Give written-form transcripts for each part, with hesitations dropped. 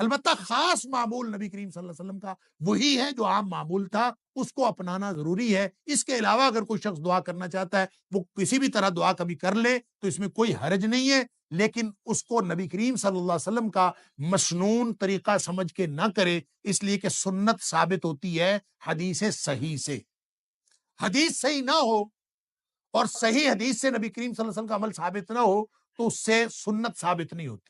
البتہ خاص معمول نبی کریم صلی اللہ علیہ وسلم کا وہی ہے جو عام معمول تھا، اس کو اپنانا ضروری ہے۔ اس کے علاوہ اگر کوئی شخص دعا کرنا چاہتا ہے وہ کسی بھی طرح دعا کبھی کر لے تو اس میں کوئی حرج نہیں ہے، لیکن اس کو نبی کریم صلی اللہ علیہ وسلم کا مسنون طریقہ سمجھ کے نہ کرے، اس لیے کہ سنت ثابت ہوتی ہے حدیث صحیح سے۔ حدیث صحیح نہ ہو اور صحیح حدیث سے نبی کریم صلی اللہ علیہ وسلم کا عمل ثابت نہ ہو تو اس سے سنت ثابت نہیں ہوتی۔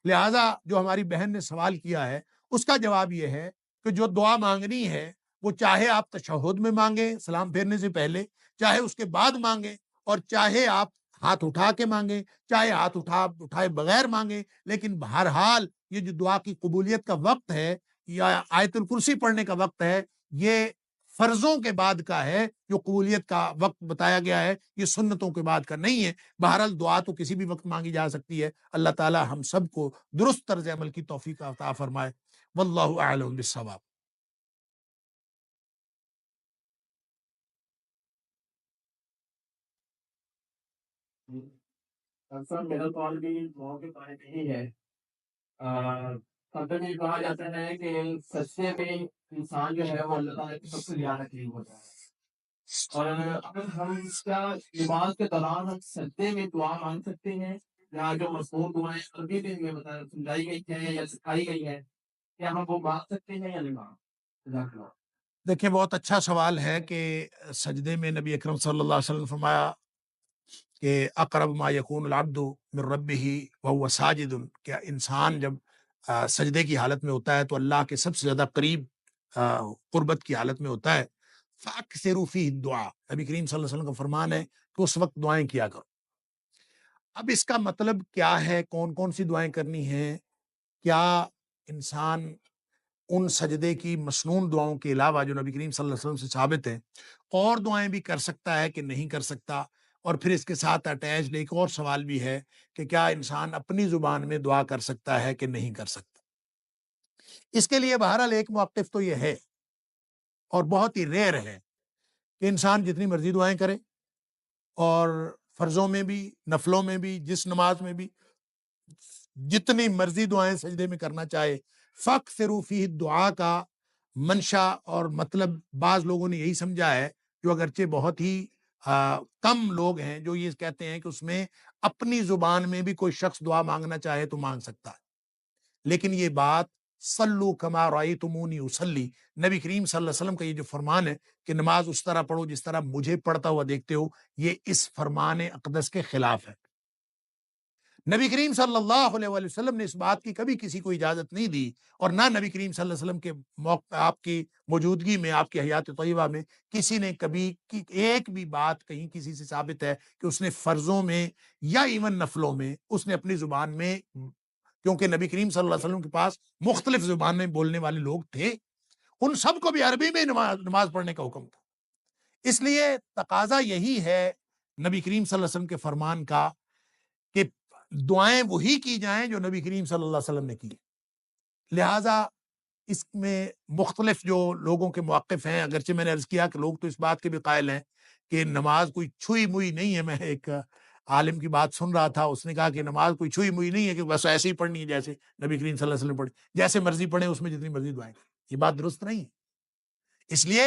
لہٰذا جو ہماری بہن نے سوال کیا ہے اس کا جواب یہ ہے کہ جو دعا مانگنی ہے وہ چاہے آپ تشہد میں مانگیں سلام پھیرنے سے پہلے، چاہے اس کے بعد مانگیں، اور چاہے آپ ہاتھ اٹھا کے مانگیں، چاہے ہاتھ اٹھائے بغیر مانگیں، لیکن بہرحال یہ جو دعا کی قبولیت کا وقت ہے یا آیت الکرسی پڑھنے کا وقت ہے، یہ فرضوں کے بعد کا ہے۔ جو قبولیت کا وقت بتایا گیا ہے یہ سنتوں کے بعد کا نہیں ہے۔ بہرحال دعا تو کسی بھی وقت مانگی جا سکتی ہے۔ اللہ تعالی ہم سب کو درست طرز عمل کی توفیق عطا فرمائے۔ واللہ اعلم بالصواب۔ سر میرا سوال بھی دعاؤں کے بارے میں ہی ہے۔ یہ کہا جاتا ہے کہ سجدے میں انسان جو ہے وہ اللہ تعالیٰ کی سب سے زیادہ قریب ہوتا ہے، اور اگر ہم کیا نماز کے دوران ہم سجدے میں دعا مانگ سکتے ہیں، یا جو مشہور دعائیں عربی میں سمجھائی گئی ہیں یا سکھائی گئی ہیں، کیا ہم وہ مانگ سکتے ہیں یا نہیں مانگ؟ جزاک اللہ۔ دیکھیں بہت اچھا سوال ہے کہ سجدے میں نبی اکرم صلی اللہ علیہ وسلم نے فرمایا کہ اقرب ما یکون العبد من ربہ وهو ساجد، کہ انسان جب سجدے کی حالت میں ہوتا ہے تو اللہ کے سب سے زیادہ قریب قربت کی حالت میں ہوتا ہے۔ فاکثروا فیہ الدعاء، نبی کریم صلی اللہ علیہ وسلم کا فرمان ہے کہ اس وقت دعائیں کیا کرو۔ اب اس کا مطلب کیا ہے، کون کون سی دعائیں کرنی ہیں؟ کیا انسان ان سجدے کی مسنون دعاؤں کے علاوہ جو نبی کریم صلی اللہ علیہ وسلم سے ثابت ہیں اور دعائیں بھی کر سکتا ہے کہ نہیں کر سکتا؟ اور پھر اس کے ساتھ اٹیچڈ ایک اور سوال بھی ہے کہ کیا انسان اپنی زبان میں دعا کر سکتا ہے کہ نہیں کر سکتا؟ اس کے لیے بہرحال ایک موقف تو یہ ہے اور بہت ہی ریئر ہے کہ انسان جتنی مرضی دعائیں کرے، اور فرضوں میں بھی، نفلوں میں بھی، جس نماز میں بھی جتنی مرضی دعائیں سجدے میں کرنا چاہے۔ فاکثروا فیہ الدعاء کا منشا اور مطلب بعض لوگوں نے یہی سمجھا ہے، جو اگرچہ بہت ہی کم لوگ ہیں جو یہ کہتے ہیں کہ اس میں اپنی زبان میں بھی کوئی شخص دعا مانگنا چاہے تو مانگ سکتا ہے، لیکن یہ بات صلو کما رأیتمونی اصلی، نبی کریم صلی اللہ علیہ وسلم کا یہ جو فرمان ہے کہ نماز اس طرح پڑھو جس طرح مجھے پڑھتا ہوا دیکھتے ہو، یہ اس فرمان اقدس کے خلاف ہے۔ نبی کریم صلی اللہ علیہ وآلہ وسلم نے اس بات کی کبھی کسی کو اجازت نہیں دی، اور نہ نبی کریم صلی اللہ علیہ وسلم کے آپ کی موجودگی میں، آپ کی حیات طیبہ میں کسی نے کبھی ایک بھی بات کہیں کسی سے ثابت ہے کہ اس نے فرضوں میں یا ایون نفلوں میں اس نے اپنی زبان میں، کیونکہ نبی کریم صلی اللہ علیہ وسلم کے پاس مختلف زبان میں بولنے والے لوگ تھے، ان سب کو بھی عربی میں نماز پڑھنے کا حکم تھا۔ اس لیے تقاضا یہی ہے نبی کریم صلی اللہ علیہ وسلم کے فرمان کا کہ دعائیں وہی کی جائیں جو نبی کریم صلی اللہ علیہ وسلم نے کی۔ لہٰذا اس میں مختلف جو لوگوں کے موقف ہیں، اگرچہ میں نے عرض کیا کہ لوگ تو اس بات کے بھی قائل ہیں کہ نماز کوئی چھوئی موئی نہیں ہے۔ میں ایک عالم کی بات سن رہا تھا، اس نے کہا کہ نماز کوئی چھوئی موئی نہیں ہے کہ بس ایسے ہی پڑھنی ہے جیسے نبی کریم صلی اللہ علیہ وسلم پڑھی، جیسے مرضی پڑھیں، اس میں جتنی مرضی دعائیں کریں۔ یہ بات درست نہیں ہے، اس لیے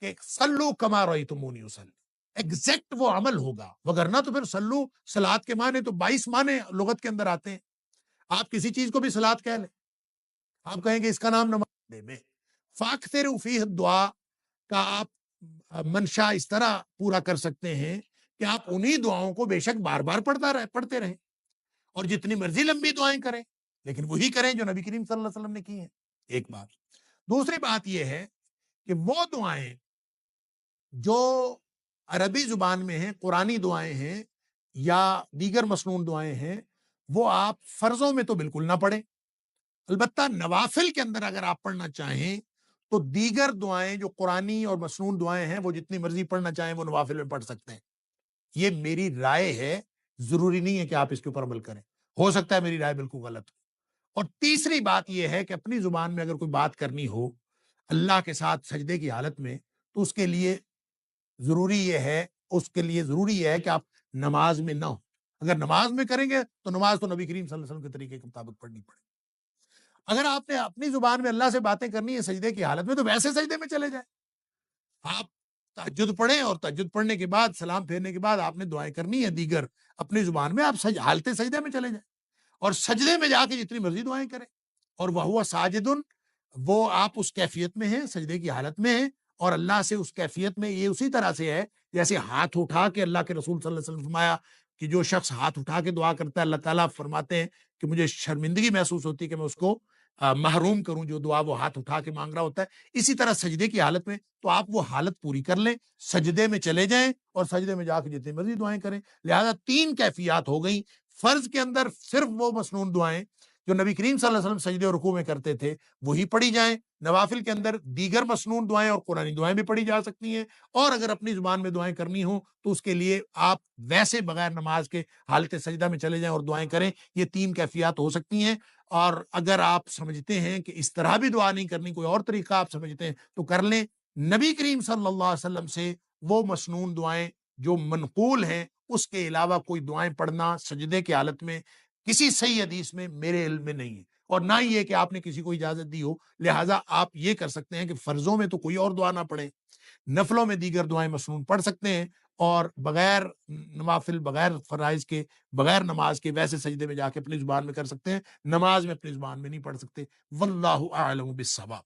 کہ صلو کما رأیتمونی اصلی، ایگزیکٹ وہ عمل ہوگا، وگرنہ تو پھر صلو صلاۃ کے معنی تو 22 معنی لغت کے اندر آتے ہیں۔ آپ کسی چیز کو بھی صلاۃ کہہ لیں، آپ کہیں گے اس کا نام نماز میں۔ فاکثروا فیہ الدعاء کا آپ منشا اس طرح پورا کر سکتے ہیں کہ آپ انہی دعاؤں کو بے شک بار بار پڑھتے رہیں، اور جتنی مرضی لمبی دعائیں کریں، لیکن وہی کریں جو نبی کریم صلی اللہ علیہ وسلم نے کی ہیں۔ ایک بات۔ دوسری بات یہ ہے کہ وہ دعائیں جو عربی زبان میں ہیں، قرآنی دعائیں ہیں یا دیگر مسنون دعائیں ہیں، وہ آپ فرضوں میں تو بالکل نہ پڑھیں۔ البتہ نوافل کے اندر اگر آپ پڑھنا چاہیں تو دیگر دعائیں جو قرآنی اور مسنون دعائیں ہیں وہ جتنی مرضی پڑھنا چاہیں وہ نوافل میں پڑھ سکتے ہیں۔ یہ میری رائے ہے، ضروری نہیں ہے کہ آپ اس کے اوپر عمل کریں، ہو سکتا ہے میری رائے بالکل غلط ہو۔ اور تیسری بات یہ ہے کہ اپنی زبان میں اگر کوئی بات کرنی ہو اللہ کے ساتھ سجدے کی حالت میں، تو اس کے لیے ضروری یہ ہے کہ آپ نماز میں نہ ہو۔ اگر نماز میں کریں گے تو نماز تو نبی کریم صلی اللہ علیہ وسلم کے طریقے کے مطابق پڑھنی پڑے۔ اگر آپ نے اپنی زبان میں اللہ سے باتیں کرنی ہے سجدے کی حالت میں تو ویسے سجدے میں چلے جائیں. آپ تہجد پڑھیں اور تہجد پڑھنے کے بعد سلام پھیرنے کے بعد آپ نے دعائیں کرنی ہے دیگر اپنی زبان میں, آپ حالت سجدے میں چلے جائیں اور سجدے میں جا کے جتنی مرضی دعائیں کریں. اور وہ ساجدن, وہ آپ اس کیفیت میں ہیں, سجدے کی حالت میں ہیں, اور اللہ سے اس کیفیت میں یہ اسی طرح سے ہے جیسے ہاتھ اٹھا کے اللہ کے رسول صلی اللہ علیہ وسلم فرمایا کہ جو شخص ہاتھ اٹھا کے دعا کرتا ہے اللہ تعالیٰ فرماتے ہیں کہ مجھے شرمندگی محسوس ہوتی ہے کہ میں اس کو محروم کروں جو دعا وہ ہاتھ اٹھا کے مانگ رہا ہوتا ہے. اسی طرح سجدے کی حالت میں تو آپ وہ حالت پوری کر لیں, سجدے میں چلے جائیں اور سجدے میں جا کے جتنی مرضی دعائیں کریں. لہذا 3 کیفیات ہو گئیں. فرض کے اندر صرف وہ مسنون دعائیں جو نبی کریم صلی اللہ علیہ وسلم سجدے اور رکوع میں کرتے تھے وہی پڑھی جائیں. نوافل کے اندر دیگر مسنون دعائیں اور قرآنی دعائیں بھی پڑھی جا سکتی ہیں, اور اگر اپنی زبان میں دعائیں کرنی ہوں تو اس کے لیے آپ ویسے بغیر نماز کے حالت سجدہ میں چلے جائیں اور دعائیں کریں. یہ 3 کیفیات ہو سکتی ہیں. اور اگر آپ سمجھتے ہیں کہ اس طرح بھی دعا نہیں کرنی, کوئی اور طریقہ آپ سمجھتے ہیں تو کر لیں. نبی کریم صلی اللہ علیہ وسلم سے وہ مسنون دعائیں جو منقول ہیں اس کے علاوہ کوئی دعائیں پڑھنا سجدے کی حالت میں کسی صحیح حدیث میں میرے علم میں نہیں ہے, اور نہ ہی یہ کہ آپ نے کسی کو اجازت دی ہو. لہٰذا آپ یہ کر سکتے ہیں کہ فرضوں میں تو کوئی اور دعا نہ پڑھیں, نفلوں میں دیگر دعائیں مسنون پڑھ سکتے ہیں, اور بغیر نوافل, بغیر فرائض کے, بغیر نماز کے ویسے سجدے میں جا کے اپنی زبان میں کر سکتے ہیں, نماز میں اپنی زبان میں نہیں پڑھ سکتے. واللہ اعلم بالصواب.